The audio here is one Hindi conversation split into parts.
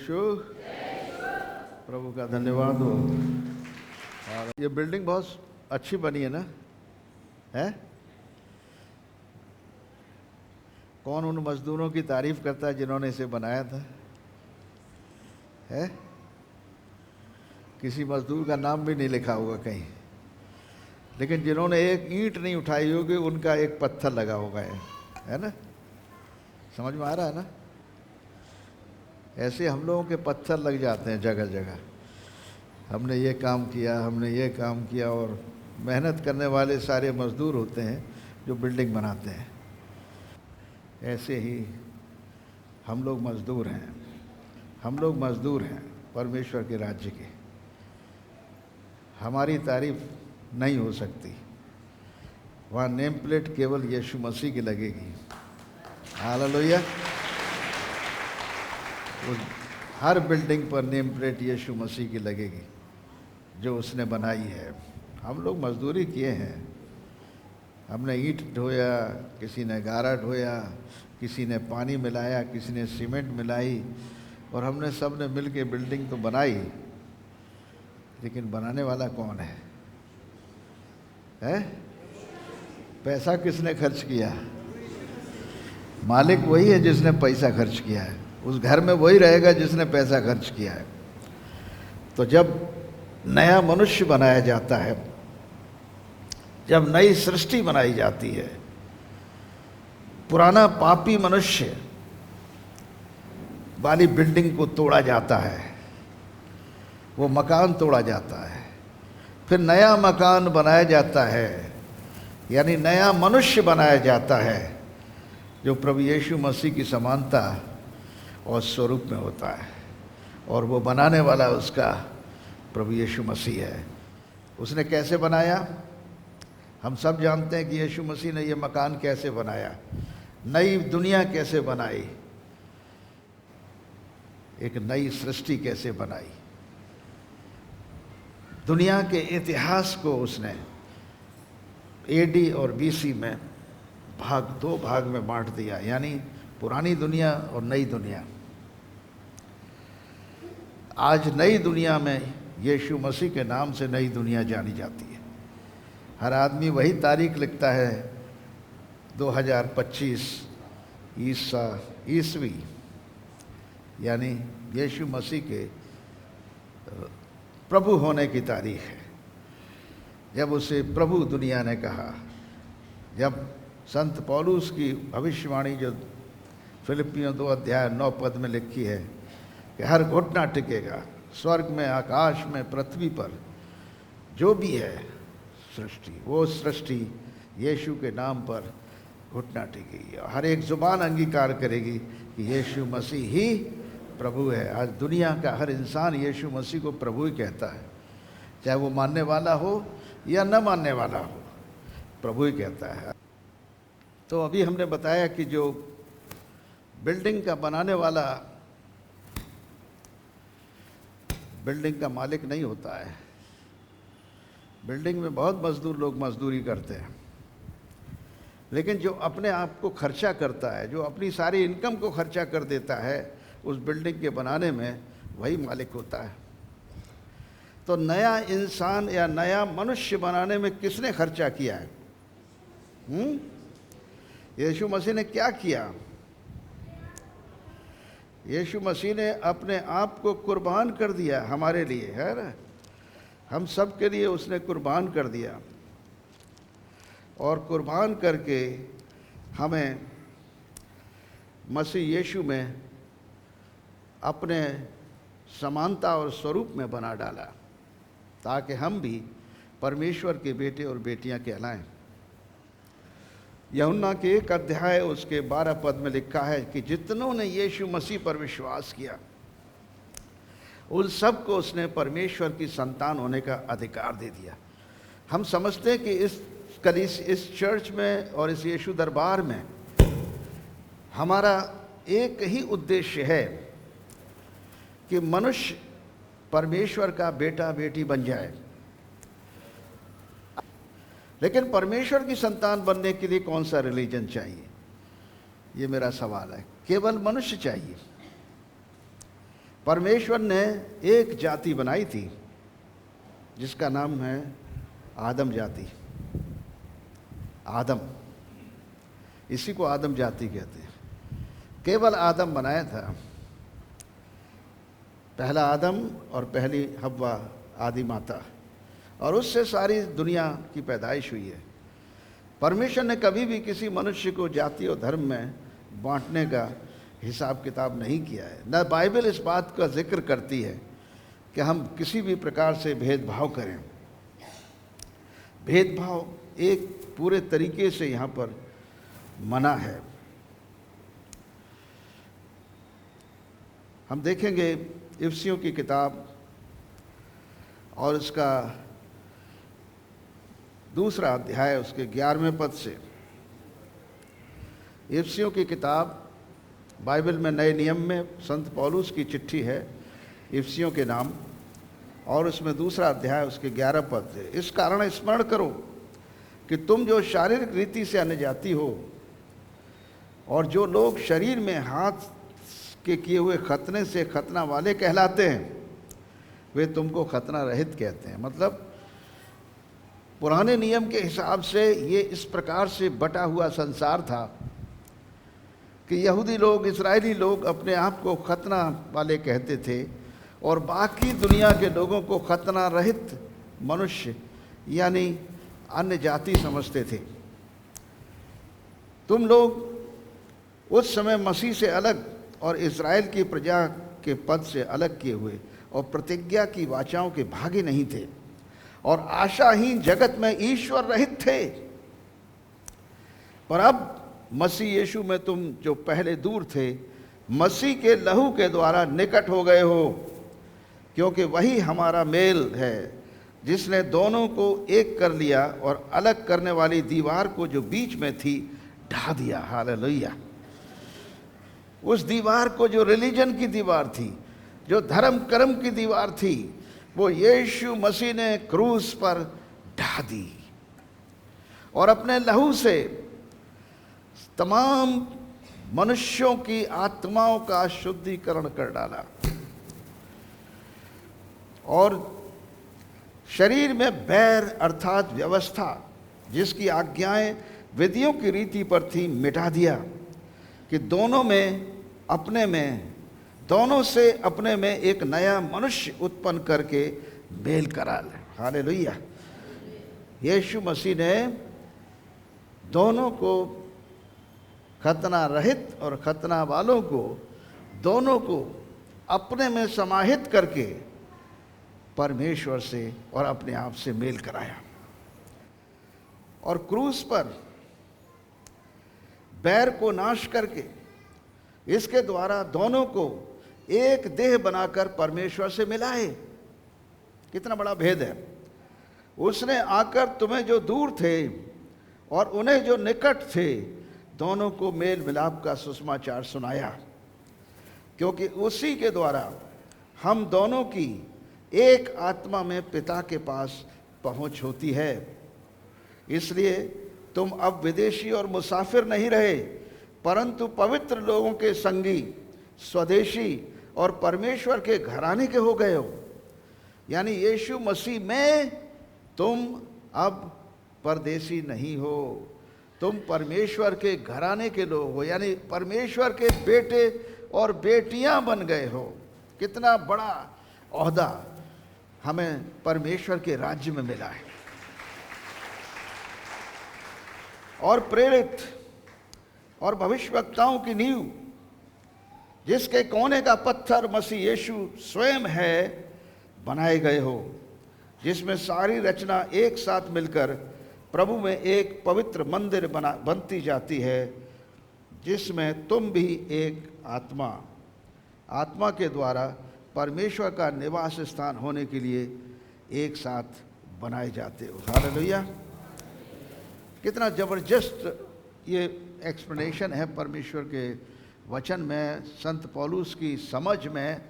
यीशु। प्रभु का धन्यवाद हो। और ये बिल्डिंग बहुत अच्छी बनी है ना, है? कौन उन मजदूरों की तारीफ करता है जिन्होंने इसे बनाया था? है? किसी मजदूर का नाम भी नहीं लिखा होगा कहीं, लेकिन जिन्होंने एक ईंट नहीं उठाई होगी उनका एक पत्थर लगा होगा, है ना? समझ में आ रहा है ना? ऐसे हम लोगों के पत्थर लग जाते हैं जगह जगह। हमने ये काम किया, हमने ये काम किया, और मेहनत करने वाले सारे मजदूर होते हैं जो बिल्डिंग बनाते हैं। ऐसे ही हम लोग मजदूर हैं, हम लोग मजदूर हैं परमेश्वर के राज्य के। हमारी तारीफ नहीं हो सकती, वहाँ नेम प्लेट केवल यीशु मसीह की लगेगी। हालेलुया। हर बिल्डिंग पर नेम प्लेट यीशु मसीह की लगेगी जो उसने बनाई है। हम लोग मजदूरी किए हैं, हमने ईंट ढोया, किसी ने गारा ढोया, किसी ने पानी मिलाया, किसी ने सीमेंट मिलाई, और हमने सब ने मिल के बिल्डिंग तो बनाई, लेकिन बनाने वाला कौन है? पैसा किसने खर्च किया? मालिक वही है जिसने पैसा खर्च किया है। उस घर में वही रहेगा जिसने पैसा खर्च किया है। तो जब नया मनुष्य बनाया जाता है, जब नई सृष्टि बनाई जाती है, पुराना पापी मनुष्य वाली बिल्डिंग को तोड़ा जाता है, वो मकान तोड़ा जाता है, फिर नया मकान बनाया जाता है, यानी नया मनुष्य बनाया जाता है जो प्रभु यीशु मसीह की समानता और स्वरूप में होता है, और वो बनाने वाला उसका प्रभु यीशु मसीह है। उसने कैसे बनाया? हम सब जानते हैं कि यीशु मसीह ने ये मकान कैसे बनाया, नई दुनिया कैसे बनाई, एक नई सृष्टि कैसे बनाई। दुनिया के इतिहास को उसने एडी और बीसी में दो भाग में बांट दिया, यानी पुरानी दुनिया और नई दुनिया। आज नई दुनिया में यीशु मसीह के नाम से नई दुनिया जानी जाती है। हर आदमी वही तारीख लिखता है 2025 ईस्वी, यानी यीशु मसीह के प्रभु होने की तारीख है, जब उसे प्रभु दुनिया ने कहा। जब संत पौलुस की भविष्यवाणी जो फिलिपियों 2 अध्याय 9 पद में लिखी है कि हर घुटना टिकेगा, स्वर्ग में, आकाश में, पृथ्वी पर, जो भी है सृष्टि, वो सृष्टि यीशु के नाम पर घुटना टिकेगी, और हर एक जुबान अंगीकार करेगी कि यीशु मसीह ही प्रभु है। आज दुनिया का हर इंसान यीशु मसीह को प्रभु ही कहता है, चाहे वो मानने वाला हो या न मानने वाला हो, प्रभु ही कहता है। तो अभी हमने बताया कि जो बिल्डिंग का बनाने वाला बिल्डिंग का मालिक नहीं होता है। बिल्डिंग में बहुत मजदूर लोग मजदूरी करते हैं, लेकिन जो अपने आप को खर्चा करता है, जो अपनी सारी इनकम को खर्चा कर देता है उस बिल्डिंग के बनाने में, वही मालिक होता है। तो नया इंसान या नया मनुष्य बनाने में किसने खर्चा किया है? यीशु मसीह ने क्या किया? यीशु मसीह ने अपने आप को कुर्बान कर दिया हमारे लिए, है ना? हम सब के लिए उसने कुर्बान कर दिया, और कुर्बान करके हमें मसीह यीशु में अपने समानता और स्वरूप में बना डाला, ताकि हम भी परमेश्वर के बेटे और बेटियां कहलाएं। यूहन्ना के 1 अध्याय उसके 12 पद में लिखा है कि जितनों ने यीशु मसीह पर विश्वास किया उन सब को उसने परमेश्वर की संतान होने का अधिकार दे दिया। हम समझते हैं कि इस चर्च में और इस यीशु दरबार में हमारा एक ही उद्देश्य है कि मनुष्य परमेश्वर का बेटा बेटी बन जाए। लेकिन परमेश्वर की संतान बनने के लिए कौन सा रिलीजन चाहिए? ये मेरा सवाल है। केवल मनुष्य चाहिए? परमेश्वर ने एक जाति बनाई थी जिसका नाम है आदम जाति। आदम, इसी को आदम जाति कहते हैं। केवल आदम बनाया था, पहला आदम और पहली हव्वा आदि माता, और उससे सारी दुनिया की पैदाइश हुई है। परमेश्वर ने कभी भी किसी मनुष्य को जाति और धर्म में बांटने का हिसाब किताब नहीं किया है। न बाइबल इस बात का जिक्र करती है कि हम किसी भी प्रकार से भेदभाव करें। भेदभाव एक पूरे तरीके से यहाँ पर मना है। हम देखेंगे इफिसियों की किताब और इसका 2 अध्याय उसके 11वें पद से। इफिसियों की किताब बाइबल में नए नियम में संत पौलुस की चिट्ठी है इफिसियों के नाम, और उसमें 2 अध्याय उसके 11 पद से। इस कारण स्मरण करो कि तुम जो शारीरिक रीति से अन्य जाति हो और जो लोग शरीर में हाथ के किए हुए खतने से खतना वाले कहलाते हैं, वे तुमको खतना रहित कहते हैं। मतलब पुराने नियम के हिसाब से ये इस प्रकार से बटा हुआ संसार था कि यहूदी लोग, इस्राएली लोग अपने आप को खतना वाले कहते थे और बाकी दुनिया के लोगों को खतना रहित मनुष्य यानी अन्य जाति समझते थे। तुम लोग उस समय मसीह से अलग और इस्राएल की प्रजा के पद से अलग किए हुए और प्रतिज्ञा की वाचाओं के भागी नहीं थे और आशाहीन जगत में ईश्वर रहित थे। पर अब मसीह यीशु में तुम जो पहले दूर थे, मसीह के लहू के द्वारा निकट हो गए हो, क्योंकि वही हमारा मेल है जिसने दोनों को एक कर लिया और अलग करने वाली दीवार को जो बीच में थी ढा दिया। हालेलुया। उस दीवार को जो रिलीजन की दीवार थी, जो धर्म कर्म की दीवार थी, वो यीशु मसीह ने क्रूस पर ढा दी और अपने लहू से तमाम मनुष्यों की आत्माओं का शुद्धिकरण कर डाला और शरीर में बैर अर्थात व्यवस्था जिसकी आज्ञाएं विधियों की रीति पर थी मिटा दिया कि दोनों से अपने में एक नया मनुष्य उत्पन्न करके मेल करा ले। हालेलुया। यीशु मसीह ने दोनों को, खतना रहित और खतना वालों को, दोनों को अपने में समाहित करके परमेश्वर से और अपने आप से मेल कराया और क्रूस पर बैर को नाश करके इसके द्वारा दोनों को एक देह बनाकर परमेश्वर से मिलाए। कितना बड़ा भेद है। उसने आकर तुम्हें जो दूर थे और उन्हें जो निकट थे, दोनों को मेल मिलाप का सुसमाचार सुनाया, क्योंकि उसी के द्वारा हम दोनों की एक आत्मा में पिता के पास पहुंच होती है। इसलिए तुम अब विदेशी और मुसाफिर नहीं रहे, परंतु पवित्र लोगों के संगी, स्वदेशी और परमेश्वर के घराने के हो गए हो। यानी यीशु मसीह में तुम अब परदेशी नहीं हो, तुम परमेश्वर के घराने के लोग हो, यानी परमेश्वर के बेटे और बेटियां बन गए हो। कितना बड़ा ओहदा हमें परमेश्वर के राज्य में मिला है। और प्रेरित और भविष्यवक्ताओं की नींव, जिसके कोने का पत्थर मसीह यीशु स्वयं है, बनाए गए हो, जिसमें सारी रचना एक साथ मिलकर प्रभु में एक पवित्र मंदिर बनती जाती है, जिसमें तुम भी एक आत्मा के द्वारा परमेश्वर का निवास स्थान होने के लिए एक साथ बनाए जाते हो। हालेलुया। कितना ज़बरदस्त ये एक्सप्लेनेशन है परमेश्वर के वचन में, संत पौलुस की समझ में,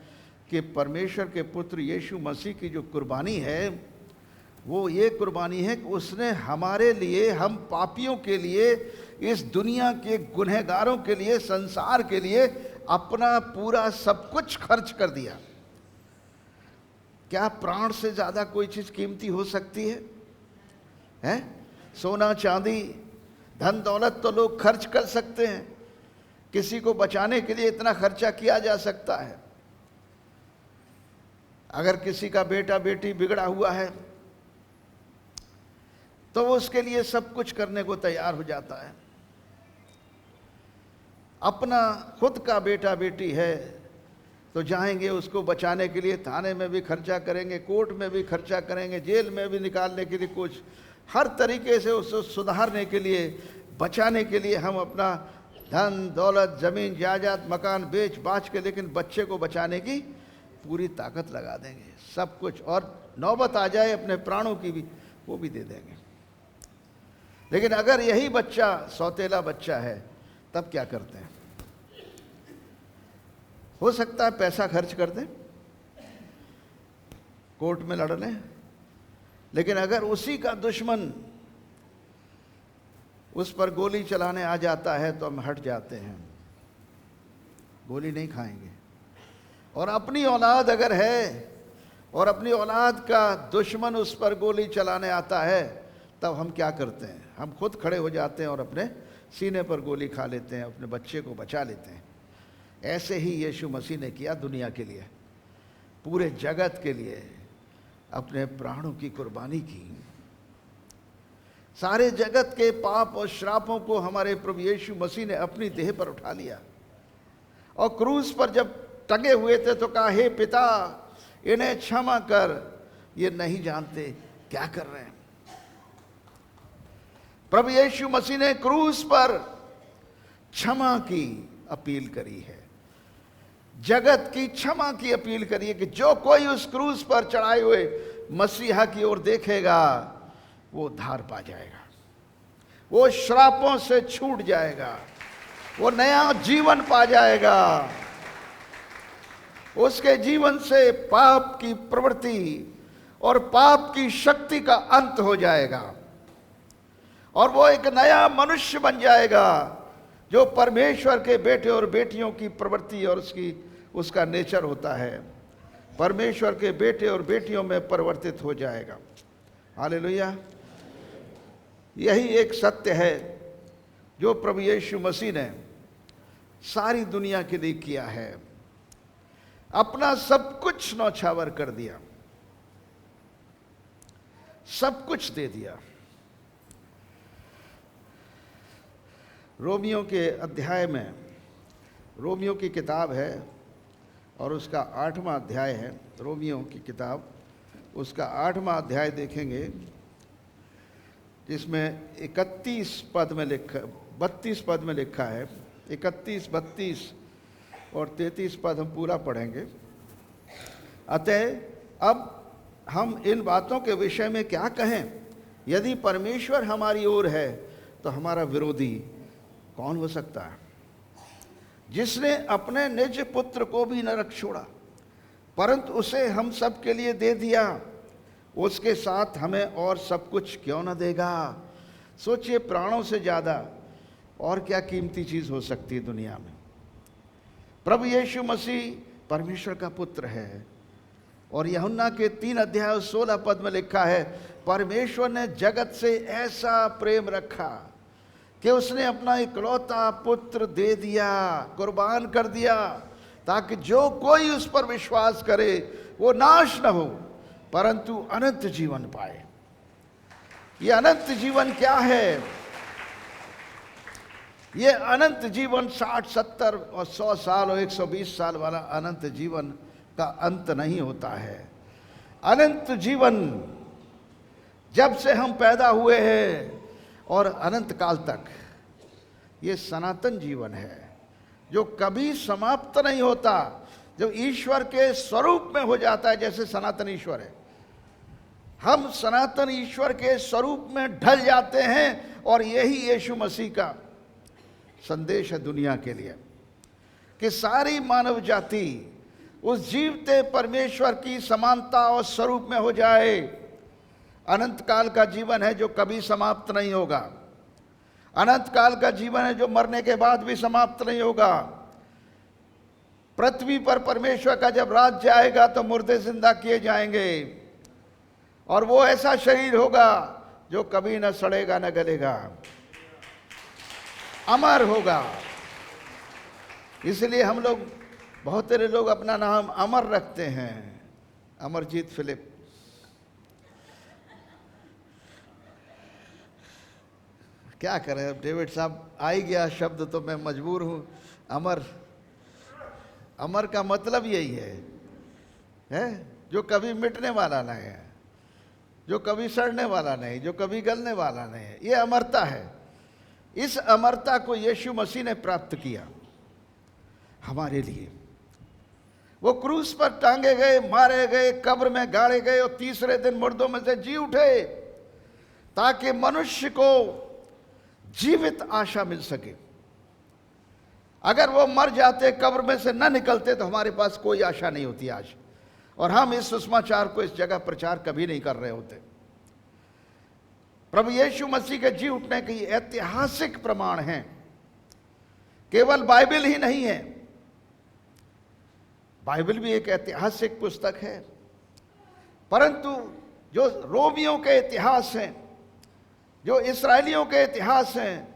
कि परमेश्वर के पुत्र यीशु मसीह की जो कुर्बानी है वो ये कुर्बानी है कि उसने हमारे लिए, हम पापियों के लिए, इस दुनिया के गुनहगारों के लिए, संसार के लिए अपना पूरा सब कुछ खर्च कर दिया। क्या प्राण से ज्यादा कोई चीज कीमती हो सकती है? हैं? सोना चांदी धन दौलत तो लोग खर्च कर सकते हैं, किसी को बचाने के लिए इतना खर्चा किया जा सकता है। अगर किसी का बेटा बेटी बिगड़ा हुआ है तो वो उसके लिए सब कुछ करने को तैयार हो जाता है। अपना खुद का बेटा बेटी है तो जाएंगे उसको बचाने के लिए, थाने में भी खर्चा करेंगे, कोर्ट में भी खर्चा करेंगे, जेल में भी निकालने के लिए, कुछ हर तरीके से उसको सुधारने के लिए, बचाने के लिए हम अपना धन दौलत जमीन जायदाद मकान बेच बाच के, लेकिन बच्चे को बचाने की पूरी ताकत लगा देंगे, सब कुछ। और नौबत आ जाए अपने प्राणों की भी, वो भी दे देंगे। लेकिन अगर यही बच्चा सौतेला बच्चा है तब क्या करते हैं? हो सकता है पैसा खर्च कर दें, कोर्ट में लड़ लें, लेकिन अगर उसी का दुश्मन उस पर गोली चलाने आ जाता है तो हम हट जाते हैं, गोली नहीं खाएंगे। और अपनी औलाद अगर है और अपनी औलाद का दुश्मन उस पर गोली चलाने आता है तब हम क्या करते हैं? हम खुद खड़े हो जाते हैं और अपने सीने पर गोली खा लेते हैं, अपने बच्चे को बचा लेते हैं। ऐसे ही यीशु मसीह ने किया दुनिया के लिए, पूरे जगत के लिए अपने प्राणों की कुर्बानी की। सारे जगत के पाप और श्रापों को हमारे प्रभु यीशु मसीह ने अपनी देह पर उठा लिया। और क्रूस पर जब टंगे हुए थे तो कहा, हे पिता इन्हें क्षमा कर, ये नहीं जानते क्या कर रहे हैं। प्रभु यीशु मसीह ने क्रूस पर क्षमा की अपील करी है, जगत की क्षमा की अपील करी है कि जो कोई उस क्रूस पर चढ़ाए हुए मसीहा की ओर देखेगा वो उद्धार पा जाएगा, वो श्रापों से छूट जाएगा, वो नया जीवन पा जाएगा, उसके जीवन से पाप की प्रवृत्ति और पाप की शक्ति का अंत हो जाएगा और वो एक नया मनुष्य बन जाएगा जो परमेश्वर के बेटे और बेटियों की प्रवृत्ति और उसका नेचर होता है, परमेश्वर के बेटे और बेटियों में परिवर्तित हो जाएगा। हालेलुया। यही एक सत्य है जो प्रभु यीशु मसीह ने सारी दुनिया के लिए किया है, अपना सब कुछ न्यौछावर कर दिया, सब कुछ दे दिया। रोमियो के अध्याय में, रोमियो की किताब है और उसका 8वां अध्याय है, रोमियो की किताब उसका 8वां अध्याय देखेंगे, जिसमें 31 पद में लिखा, 32 पद में लिखा है, 31, 32 और 33 पद हम पूरा पढ़ेंगे। अतः अब हम इन बातों के विषय में क्या कहें? यदि परमेश्वर हमारी ओर है तो हमारा विरोधी कौन हो सकता है? जिसने अपने निज पुत्र को भी न रख छोड़ा परंतु उसे हम सब के लिए दे दिया, उसके साथ हमें और सब कुछ क्यों न देगा? सोचिए, प्राणों से ज़्यादा और क्या कीमती चीज़ हो सकती है दुनिया में? प्रभु यीशु मसीह परमेश्वर का पुत्र है और यूहन्ना के 3 अध्याय 16 पद में लिखा है, परमेश्वर ने जगत से ऐसा प्रेम रखा कि उसने अपना इकलौता पुत्र दे दिया, कुर्बान कर दिया, ताकि जो कोई उस पर विश्वास करे वो नाश न हो परंतु अनंत जीवन पाए। ये अनंत जीवन क्या है? ये अनंत जीवन 60, 70 और 100 साल और 120 साल वाला अनंत जीवन का अंत नहीं होता है। अनंत जीवन जब से हम पैदा हुए हैं और अनंत काल तक, ये सनातन जीवन है जो कभी समाप्त नहीं होता, जो ईश्वर के स्वरूप में हो जाता है। जैसे सनातन ईश्वर है, हम सनातन ईश्वर के स्वरूप में ढल जाते हैं और यही यीशु मसीह का संदेश है दुनिया के लिए कि सारी मानव जाति उस जीवते परमेश्वर की समानता और स्वरूप में हो जाए। अनंत काल का जीवन है जो कभी समाप्त नहीं होगा, अनंत काल का जीवन है जो मरने के बाद भी समाप्त नहीं होगा। पृथ्वी पर परमेश्वर का जब राज्य आएगा तो मुर्दे जिंदा किए जाएंगे, और वो ऐसा शरीर होगा जो कभी न सड़ेगा न गलेगा, अमर होगा। इसलिए हम लोग, बहुत सारे लोग अपना नाम अमर रखते हैं, अमरजीत फिलिप। क्या करें, अब डेविड साहब आ ही गया शब्द तो मैं मजबूर हूं। अमर, अमर का मतलब यही है जो कभी मिटने वाला नहीं है, जो कभी सड़ने वाला नहीं, जो कभी गलने वाला नहीं है। ये अमरता है। इस अमरता को यीशु मसीह ने प्राप्त किया हमारे लिए। वो क्रूस पर टांगे गए, मारे गए, कब्र में गाड़े गए और तीसरे दिन मुर्दों में से जी उठे, ताकि मनुष्य को जीवित आशा मिल सके। अगर वो मर जाते, कब्र में से न निकलते, तो हमारे पास कोई आशा नहीं होती आज, और हम इस सुसमाचार को इस जगह प्रचार कभी नहीं कर रहे होते। प्रभु यीशु मसीह के जी उठने के ऐतिहासिक प्रमाण हैं। केवल बाइबल ही नहीं है, बाइबल भी एक ऐतिहासिक पुस्तक है, परंतु जो रोमियों के इतिहास हैं, जो इस्राएलियों के इतिहास हैं,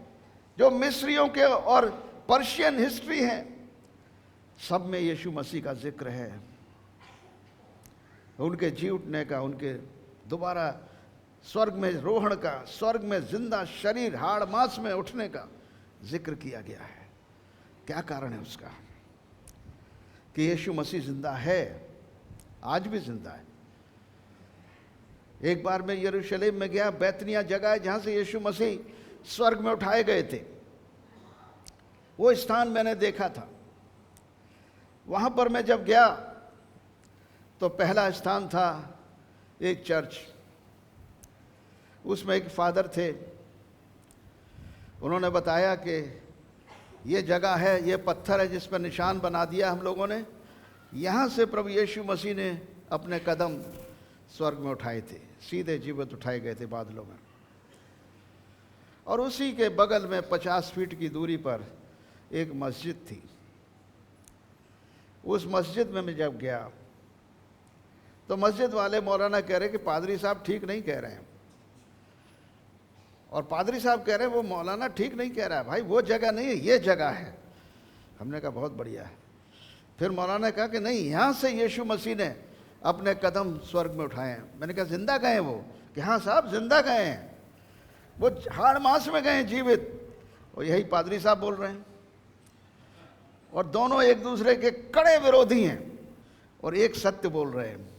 जो मिस्रियों के और पर्शियन हिस्ट्री है, सब में यीशु मसीह का जिक्र है। उनके जी उठने का, उनके दोबारा स्वर्ग में रोहण का, स्वर्ग में जिंदा शरीर, हाड़ मांस में उठने का जिक्र किया गया है। क्या कारण है उसका? कि यीशु मसीह जिंदा है, आज भी जिंदा है। एक बार मैं यरूशलेम में गया, बैतनिया जगह है जहां से यीशु मसीह स्वर्ग में उठाए गए थे। वो स्थान मैंने देखा था। वहां पर मैं जब गया तो पहला स्थान था एक चर्च। उसमें एक फादर थे, उन्होंने बताया कि ये जगह है, ये पत्थर है जिस पर निशान बना दिया हम लोगों ने, यहाँ से प्रभु यीशु मसीह ने अपने कदम स्वर्ग में उठाए थे, सीधे जीवित उठाए गए थे बादलों में। और उसी के बगल में 50 फीट की दूरी पर एक मस्जिद थी। उस मस्जिद में मैं जब गया तो मस्जिद वाले मौलाना कह रहे कि पादरी साहब ठीक नहीं कह रहे हैं, और पादरी साहब कह रहे हैं वो मौलाना ठीक नहीं कह रहा है, भाई वो जगह नहीं है, ये जगह है। हमने कहा बहुत बढ़िया है। फिर मौलाना ने कहा कि नहीं, यहाँ से यीशु मसीह ने अपने कदम स्वर्ग में उठाए हैं। मैंने कहा जिंदा गए वो? कि हाँ साहब जिंदा गए हैं, वो हाड़ मांस में गए हैं, जीवित। और यही पादरी साहब बोल रहे हैं। और दोनों एक दूसरे के कड़े विरोधी हैं, और एक सत्य बोल रहे हैं।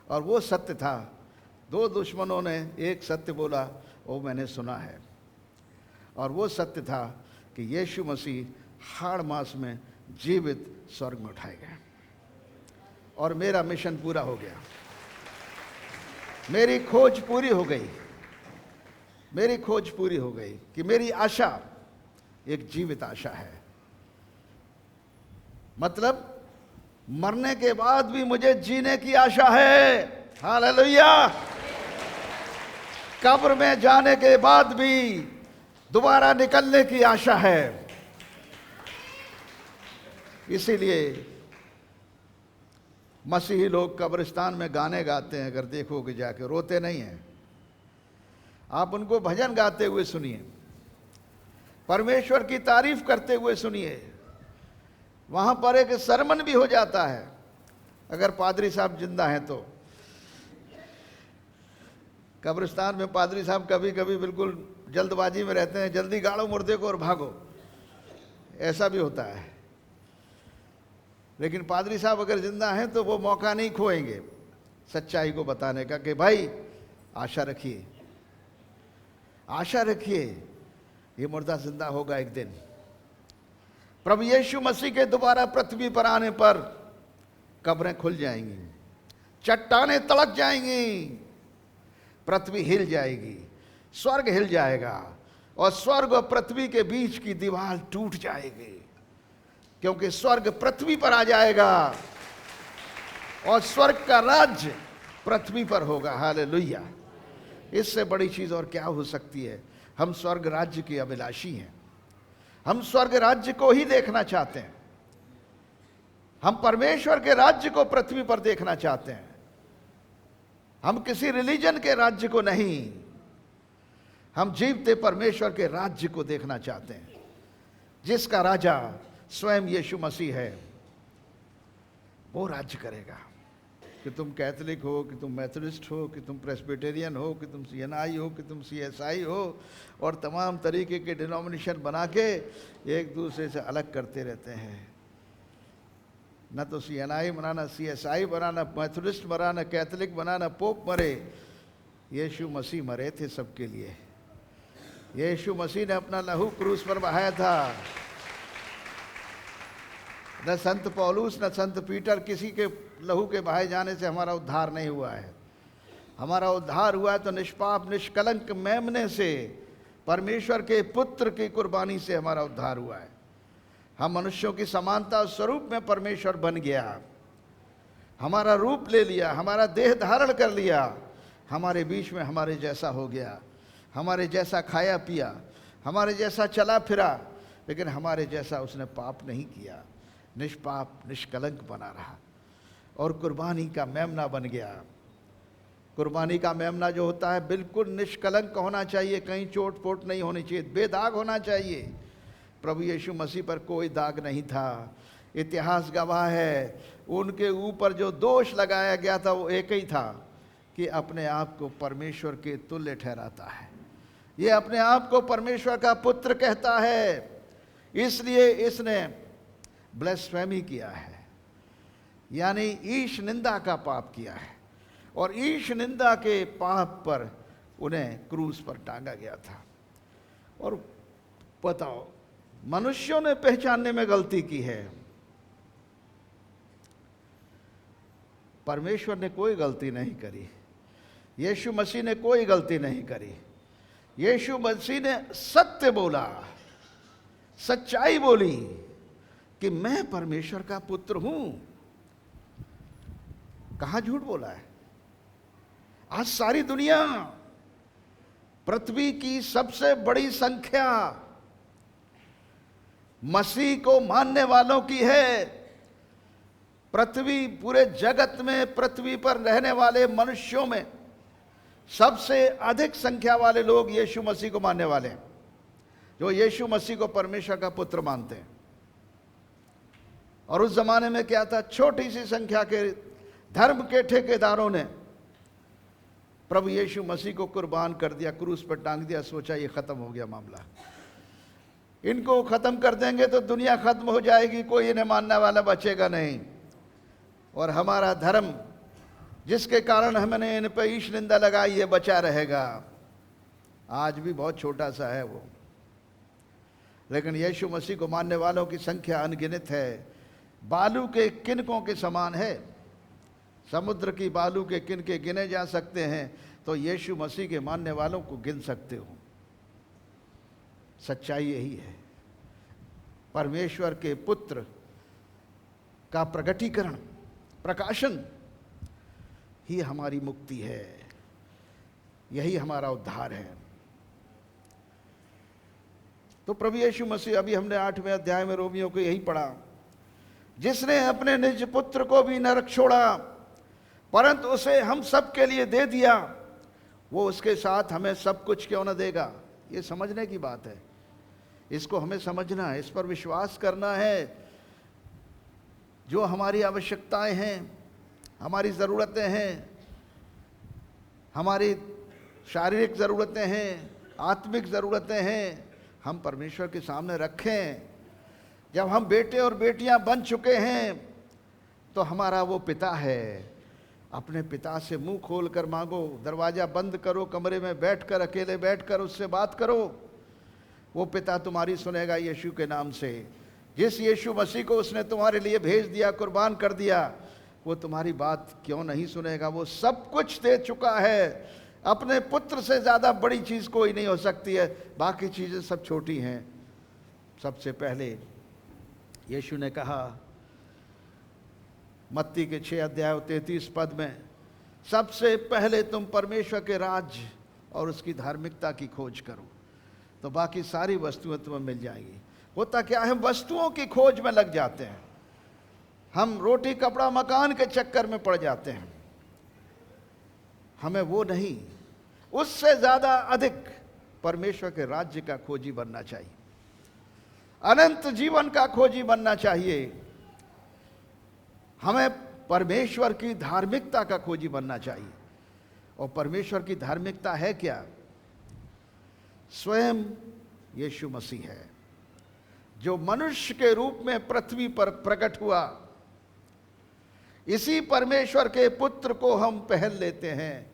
और वो सत्य था, दो दुश्मनों ने एक सत्य बोला, वो मैंने सुना है। और वो सत्य था कि यीशु मसीह हाड़ मांस में जीवित स्वर्ग में उठाए गए। और मेरा मिशन पूरा हो गया, मेरी खोज पूरी हो गई। मेरी खोज पूरी हो गई कि मेरी आशा एक जीवित आशा है। मतलब मरने के बाद भी मुझे जीने की आशा है। हालेलुया। कब्र में जाने के बाद भी दोबारा निकलने की आशा है। इसीलिए मसीही लोग कब्रिस्तान में गाने गाते हैं, अगर देखोगे जाके, रोते नहीं हैं। आप उनको भजन गाते हुए सुनिए, परमेश्वर की तारीफ करते हुए सुनिए। वहां पर एक सरमन भी हो जाता है अगर पादरी साहब जिंदा हैं तो। कब्रिस्तान में पादरी साहब कभी कभी बिल्कुल जल्दबाजी में रहते हैं, जल्दी गाड़ो मुर्दे को और भागो, ऐसा भी होता है। लेकिन पादरी साहब अगर जिंदा हैं तो वो मौका नहीं खोएंगे सच्चाई को बताने का कि भाई आशा रखिए, आशा रखिए, ये मुर्दा जिंदा होगा एक दिन। प्रभु यीशु मसीह के दोबारा पृथ्वी पर आने पर कब्रें खुल जाएंगी, चट्टानें तड़क जाएंगी, पृथ्वी हिल जाएगी, स्वर्ग हिल जाएगा, और स्वर्ग और पृथ्वी के बीच की दीवार टूट जाएगी, क्योंकि स्वर्ग पृथ्वी पर आ जाएगा और स्वर्ग का राज्य पृथ्वी पर होगा। हालेलुया। इससे बड़ी चीज और क्या हो सकती है? हम स्वर्ग राज्य के अभिलाषी हैं, हम स्वर्ग राज्य को ही देखना चाहते हैं। हम परमेश्वर के राज्य को पृथ्वी पर देखना चाहते हैं, हम किसी रिलीजन के राज्य को नहीं, हम जीवते परमेश्वर के राज्य को देखना चाहते हैं, जिसका राजा स्वयं यीशु मसीह है। वो राज्य करेगा। कि तुम कैथोलिक हो, कि तुम मेथोडिस्ट हो, कि तुम प्रेस्बिटेरियन हो, कि तुम सीएनआई हो, कि तुम सीएसआई हो, और तमाम तरीके के डिनोमिनेशन बना के एक दूसरे से अलग करते रहते हैं। न तो सीएनआई बना, न सीएसआई बना, न मेथोडिस्ट बना, न कैथोलिक बना, न पोप मरे। यीशु मसीह मरे थे सबके लिए। यीशु मसीह ने अपना लहू क्रूस पर बहाया था। न संत पौलुस न संत पीटर, किसी के लहू के बहाए जाने से हमारा उद्धार नहीं हुआ है। हमारा उद्धार हुआ है तो निष्पाप निष्कलंक मेमने से, परमेश्वर के पुत्र की कुर्बानी से हमारा उद्धार हुआ है। हम मनुष्यों की समानता और स्वरूप में परमेश्वर बन गया, हमारा रूप ले लिया, हमारा देह धारण कर लिया, हमारे बीच में हमारे जैसा हो गया, हमारे जैसा खाया पिया, हमारे जैसा चला फिरा, लेकिन हमारे जैसा उसने पाप नहीं किया। निष्पाप निष्कलंक बना रहा और कुर्बानी का मेमना बन गया। कुर्बानी का मेमना जो होता है बिल्कुल निष्कलंक होना चाहिए, कहीं चोट पोट नहीं होनी चाहिए, बेदाग होना चाहिए। प्रभु यीशु मसीह पर कोई दाग नहीं था। इतिहास गवाह है, उनके ऊपर जो दोष लगाया गया था वो एक ही था कि अपने आप को परमेश्वर के तुल्य ठहराता है, ये अपने आप को परमेश्वर का पुत्र कहता है, इसलिए इसने ब्लेस्फेमी किया है, यानी ईश निंदा का पाप किया है। और ईश निंदा के पाप पर उन्हें क्रूस पर टांगा गया था। और बताओ, मनुष्यों ने पहचानने में गलती की है, परमेश्वर ने कोई गलती नहीं करी। यीशु मसीह ने कोई गलती नहीं करी। यीशु मसीह ने सत्य बोला, सच्चाई बोली कि मैं परमेश्वर का पुत्र हूं। कहां झूठ बोला है? आज सारी दुनिया, पृथ्वी की सबसे बड़ी संख्या मसीह को मानने वालों की है। पृथ्वी, पूरे जगत में पृथ्वी पर रहने वाले मनुष्यों में सबसे अधिक संख्या वाले लोग यीशु मसीह को मानने वाले हैं, जो यीशु मसीह को परमेश्वर का पुत्र मानते हैं। और उस जमाने में क्या था, छोटी सी संख्या के धर्म के ठेकेदारों ने प्रभु यीशु मसीह को कुर्बान कर दिया, क्रूस पर टांग दिया। सोचा ये खत्म हो गया मामला, इनको खत्म कर देंगे तो दुनिया खत्म हो जाएगी, कोई इन्हें मानने वाला बचेगा नहीं, और हमारा धर्म जिसके कारण हमने इन पर ईश निंदा लगाई ये बचा रहेगा। आज भी बहुत छोटा सा है वो, लेकिन यीशु मसीह को मानने वालों की संख्या अनगिनत है, बालू के किनकों के समान है। समुद्र की बालू के किनके गिने जा सकते हैं, तो यीशु मसीह के मानने वालों को गिन सकते हो। सच्चाई यही है, परमेश्वर के पुत्र का प्रगटीकरण, प्रकाशन ही हमारी मुक्ति है, यही हमारा उद्धार है। तो प्रभु यीशु मसीह, अभी हमने 8वें अध्याय में रोमियों को यही पढ़ा, जिसने अपने निज पुत्र को भी नरक छोड़ा परंतु उसे हम सब के लिए दे दिया, वो उसके साथ हमें सब कुछ क्यों न देगा। ये समझने की बात है, इसको हमें समझना है, इस पर विश्वास करना है। जो हमारी आवश्यकताएं हैं, हमारी ज़रूरतें हैं, हमारी शारीरिक ज़रूरतें हैं, आत्मिक ज़रूरतें हैं, हम परमेश्वर के सामने रखें। जब हम बेटे और बेटियां बन चुके हैं तो हमारा वो पिता है, अपने पिता से मुंह खोल कर मांगो, दरवाज़ा बंद करो, कमरे में बैठकर, अकेले बैठकर उससे बात करो, वो पिता तुम्हारी सुनेगा यीशु के नाम से। जिस यीशु मसीह को उसने तुम्हारे लिए भेज दिया, कुर्बान कर दिया, वो तुम्हारी बात क्यों नहीं सुनेगा। वो सब कुछ दे चुका है, अपने पुत्र से ज़्यादा बड़ी चीज़ कोई नहीं हो सकती है, बाकी चीज़ें सब छोटी हैं। सबसे पहले यीशु ने कहा मत्ती के 6 अध्याय 33 पद में, सबसे पहले तुम परमेश्वर के राज्य और उसकी धार्मिकता की खोज करो, तो बाकी सारी वस्तुएं तुम्हें मिल जाएंगी। होता क्या है, वस्तुओं की खोज में लग जाते हैं, हम रोटी कपड़ा मकान के चक्कर में पड़ जाते हैं। हमें वो नहीं, उससे ज्यादा अधिक परमेश्वर के राज्य का खोजी बनना चाहिए, अनंत जीवन का खोजी बनना चाहिए। हमें परमेश्वर की धार्मिकता का खोजी बनना चाहिए। और परमेश्वर की धार्मिकता है क्या? स्वयं यीशु मसीह है, जो मनुष्य के रूप में पृथ्वी पर प्रकट हुआ। इसी परमेश्वर के पुत्र को हम पहन लेते हैं,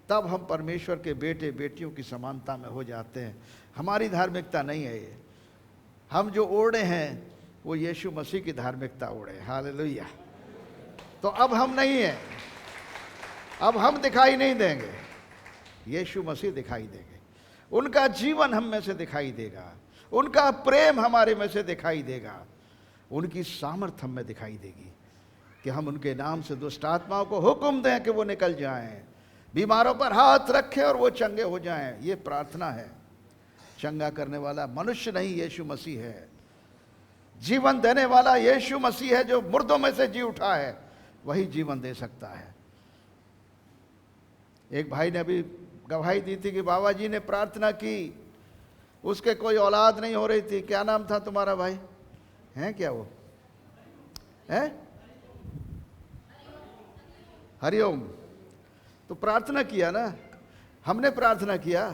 तब हम परमेश्वर के बेटे बेटियों की समानता में हो जाते हैं। हमारी धार्मिकता नहीं है ये। हम जो ओढ़े हैं वो यीशु मसीह की धार्मिकता ओढ़े। हालेलुया। तो अब हम नहीं हैं, अब हम दिखाई नहीं देंगे, यीशु मसीह दिखाई देंगे। उनका जीवन हम में से दिखाई देगा, उनका प्रेम हमारे में से दिखाई देगा, उनकी सामर्थ हम में दिखाई देगी कि हम उनके नाम से दुष्ट आत्माओं को हुक्म दें कि वो निकल जाएं, बीमारों पर हाथ रखें और वो चंगे हो जाएं। ये प्रार्थना है। चंगा करने वाला मनुष्य नहीं, यीशु मसीह है। जीवन देने वाला यीशु मसीह है, जो मुर्दों में से जी उठा है, वही जीवन दे सकता है। एक भाई ने अभी गवाही दी थी कि बाबा जी ने प्रार्थना की, उसके कोई औलाद नहीं हो रही थी। क्या नाम था तुम्हारा भाई? हैं क्या वो? हैं? हरिओम। तो प्रार्थना किया ना, हमने प्रार्थना किया,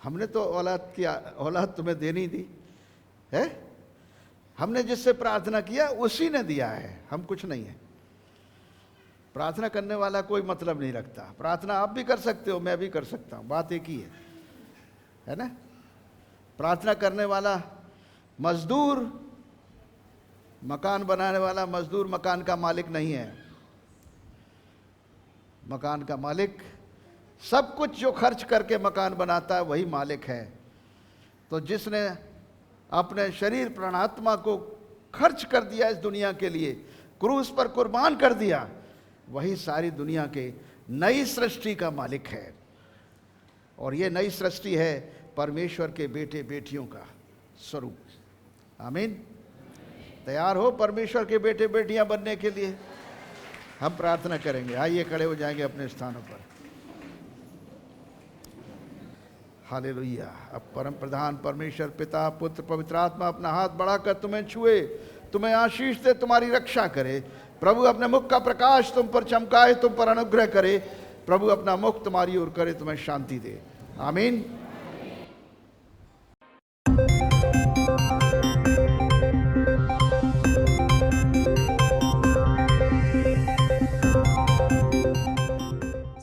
हमने तो औलाद की औलाद तुम्हें देनी दी है। हमने जिससे प्रार्थना किया उसी ने दिया है, हम कुछ नहीं है। प्रार्थना करने वाला कोई मतलब नहीं रखता। प्रार्थना आप भी कर सकते हो, मैं भी कर सकता हूँ, बात एक ही है ना। प्रार्थना करने वाला मजदूर, मकान बनाने वाला मजदूर मकान का मालिक नहीं है। मकान का मालिक, सब कुछ जो खर्च करके मकान बनाता है वही मालिक है। तो जिसने अपने शरीर प्राणात्मा को खर्च कर दिया इस दुनिया के लिए, क्रूस पर कुर्बान कर दिया, वही सारी दुनिया के नई सृष्टि का मालिक है। और ये नई सृष्टि है परमेश्वर के बेटे बेटियों का स्वरूप। आमीन। तैयार हो परमेश्वर के बेटे बेटियां बनने के लिए? हम प्रार्थना करेंगे। आइए खड़े हो जाएंगे अपने स्थानों पर। हालेलुया। अब परम प्रधान परमेश्वर पिता पुत्र पवित्र आत्मा अपना हाथ बढ़ाकर तुम्हें छुए, तुम्हें आशीष दे, तुम्हारी रक्षा करे। प्रभु अपने मुख का प्रकाश तुम पर चमकाए, तुम पर अनुग्रह करे। प्रभु अपना मुख तुम्हारी ओर करे, तुम्हें शांति दे। आमीन।